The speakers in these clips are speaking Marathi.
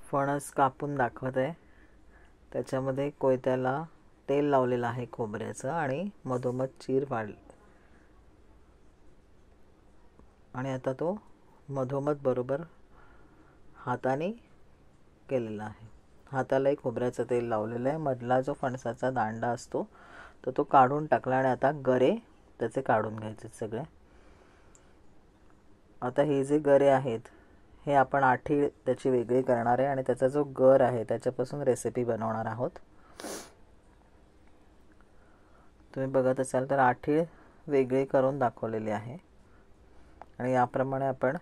फणस कापून दाखवत आहे. त्याच्यामध्ये कोयत्याला तेल लावलेलं आहे खोबऱ्याचं आणि मधोमध चीर पाडली आणि आता तो मधोमध बरोबर हाताने केलेला आहे. हातालाही खोबऱ्याचं तेल लावलेलं आहे. मधला जो फणसाचा दांडा असतो तर तो काढून टाकला आणि आता गरे त्याचे काढून घ्यायचे सगळे. आता हे जे गरे आहेत हे आपण आठीळ त्याची वेगळी करणार आहे आणि त्याचा जो गर आहे त्याच्यापासून रेसिपी बनवणार आहोत. तुम्ही बघत असाल तर आठीळ वेगळी करून दाखवलेली आहे आणि याप्रमाणे आपण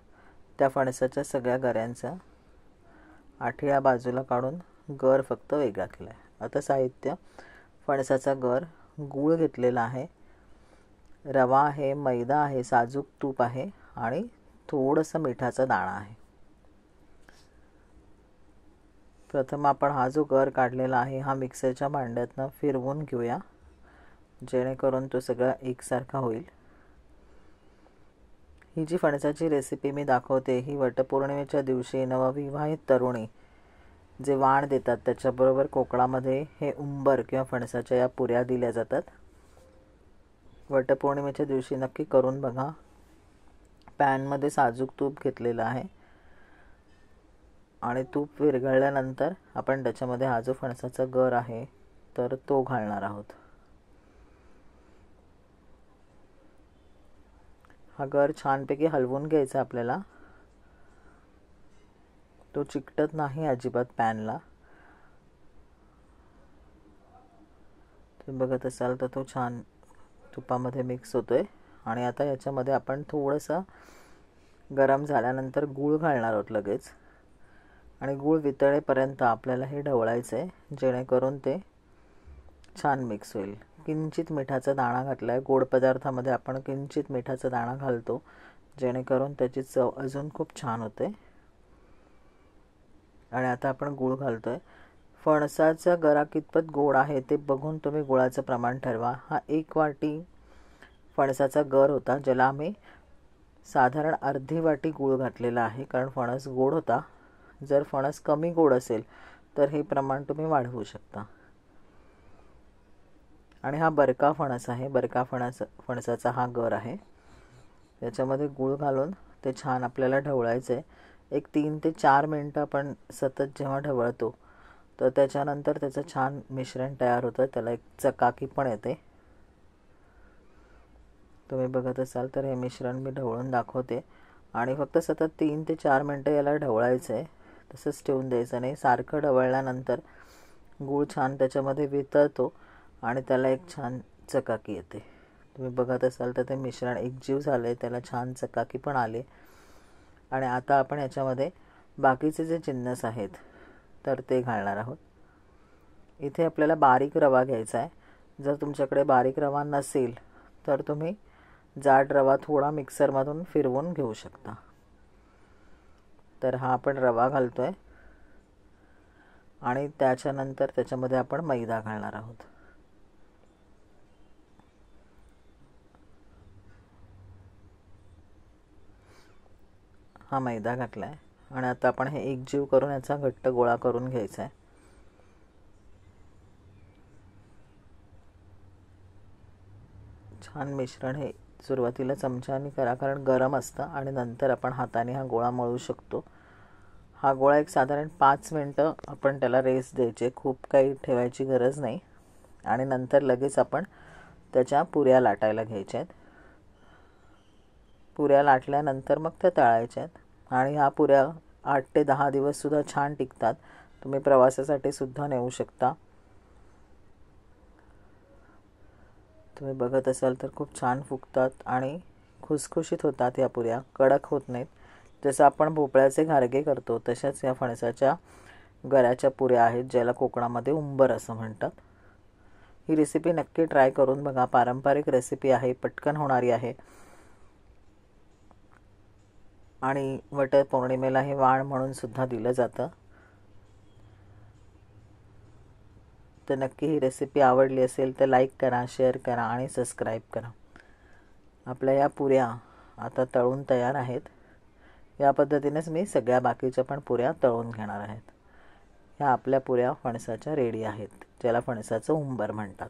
त्या फणसाच्या सगळ्या गऱ्यांचा आठीळा बाजूला काढून गर फक्त वेगळा केला आहे. आता साहित्य: फणसाचा गर, गूळ घेतलेला आहे, रवा आहे, मैदा आहे, साजूक तूप आहे आणि थोडंसं मिठाचा दाणा आहे. प्रथम आपण हा जो गर काढलेला आहे हा मिक्सरच्या भांड्यातनं फिरवून घेऊया जेणेकरून तो सगळा एकसारखा होईल. ही जी फणसाची रेसिपी मी दाखवते ही वटपौर्णिमेच्या दिवशी नवविवाहित तरुणी जे वाण देतात त्याच्याबरोबर कोकणामध्ये हे उंबर किंवा फणसाच्या या पुऱ्या दिल्या जातात. वटपौर्णिमेच्या दिवशी नक्की करून बघा. पॅनमध्ये साजूक तूप घेतलेलं आहे आणि तूप विरघळल्यानंतर आपण त्याच्यामध्ये हा जो फणसाचा गर आहे तर तो घालणार आहोत. हा गर छानपैकी हलवून घ्यायचा आपल्याला. तो चिकटत नाही अजिबात पॅनला. तुम्ही बघत असाल तर तो छान तुपामध्ये मिक्स होतोय आणि आता याच्यामध्ये आपण थोडंसं गरम झाल्यानंतर गूळ घालणार आहोत लगेच आणि गूळ वितळेपर्यंत आपल्याला हे ढवळायचं आहे जेणेकरून ते छान मिक्स होईल. किंचित मिठाचा दाणा घातला आहे. गोड पदार्थामध्ये आपण किंचित मिठाचा दाणा घालतो जेणेकरून त्याची चव अजून खूप छान होते. आणि आता आपण गूळ घालतोय. फणसाचा गरा कितपत गोड आहे ते बघून तुम्ही गुळाचं प्रमाण ठरवा. हा 1 वाटी फणसाचा गर होता ज्याला आम्ही साधारण अर्धी वाटी गूळ घातलेला आहे कारण फणस गोड होता. जर फणस कमी गोड असेल तर हे प्रमाण तुम्ही वाढवू शकता. आणि हा बरका फणस आहे. बरका फणसाचा हा गर आहे. त्याच्यामध्ये गूळ घालून ते छान आपल्याला ढवळायचं आहे. एक 3 ते 4 मिनटं आपण सतत जेव्हा ढवळतो तर त्याच्यानंतर त्याचं छान मिश्रण तयार होतं. त्याला एक चकाकी पण येते. तुम्ही बघत असाल तर हे मिश्रण मी ढवळून दाखवते आणि फक्त सतत 3 ते 4 मिनटं याला ढवळायचं आहे. तसंच ठेवून द्यायचं नाही. सारखं ढवळल्यानंतर गूळ छान त्याच्यामध्ये वितळतो आणि त्याला एक छान चकाकी येते. तुम्ही बघत असाल तर ते मिश्रण एकजीव झालं आहे. त्याला छान चकाकी पण आले. आणि आता आपण याच्यामध्ये बाकीचे जे जिन्नस आहेत तर ते घालणार आहोत. इथे आपल्याला बारीक रवा घ्यायचा आहे. जर तुमच्याकडे बारीक रवा नसेल तर तुम्ही जाड रवा थोडा मिक्सरमधून फिरवून घेऊ शकता. तर हा आपण रवा घालतोय आणि त्याच्यानंतर त्याच्यामध्ये आपण मैदा घालणार आहोत. हा मैदा घातला आहे आणि आता आपण हे एकजीव करून याचा घट्ट गोळा करून घ्यायचा आहे. छान मिश्रण हे सुरुवातीला चमच्याने करा कारण गरम असतं आणि नंतर आपण हाताने हा गोळा मळू शकतो. हा गोळा एक साधारण 5 मिनटं आपण त्याला रेस्ट द्यायचे. खूप काही ठेवायची गरज नाही आणि नंतर लगेच आपण त्याच्या पुऱ्या लाटायला घ्यायच्या आहेत. पुऱ्या लाटल्यानंतर मग त्या तळायच्या आहेत आणि ह्या पुऱ्या 8 ते 10 दिवससुद्धा छान टिकतात. तुम्ही प्रवासासाठी सुद्धा नेऊ शकता. तुम्ही बघत असाल तर खूप छान फुगतात आणि खुसखुशीत होतात. या पुऱ्या कडक होत नाहीत. जसं आपण भोपळ्याचे घारगे करतो तशाच या फणसाच्या गऱ्याच्या पुऱ्या आहेत ज्याला कोकणामध्ये उंबर असं म्हणतात. ही रेसिपी नक्की ट्राय करून बघा. पारंपरिक रेसिपी आहे, पटकन होणारी आहे आणि वटपौर्णिमेला हे वाण म्हणून सुद्धा दिलं जातं. तर नक्की ही रेसिपी आवडली असेल तर लाईक करा, शेअर करा आणि सबस्क्राईब करा. आपल्या या पुऱ्या आता तळून तयार आहेत. या पद्धतीनेच मी सगळ्या बाकीच्या पण पुऱ्या तळून घेणार आहेत. ह्या आपल्या पुऱ्या फणसाच्या रेडी आहेत, ज्याला फणसाचं उंबर म्हणतात.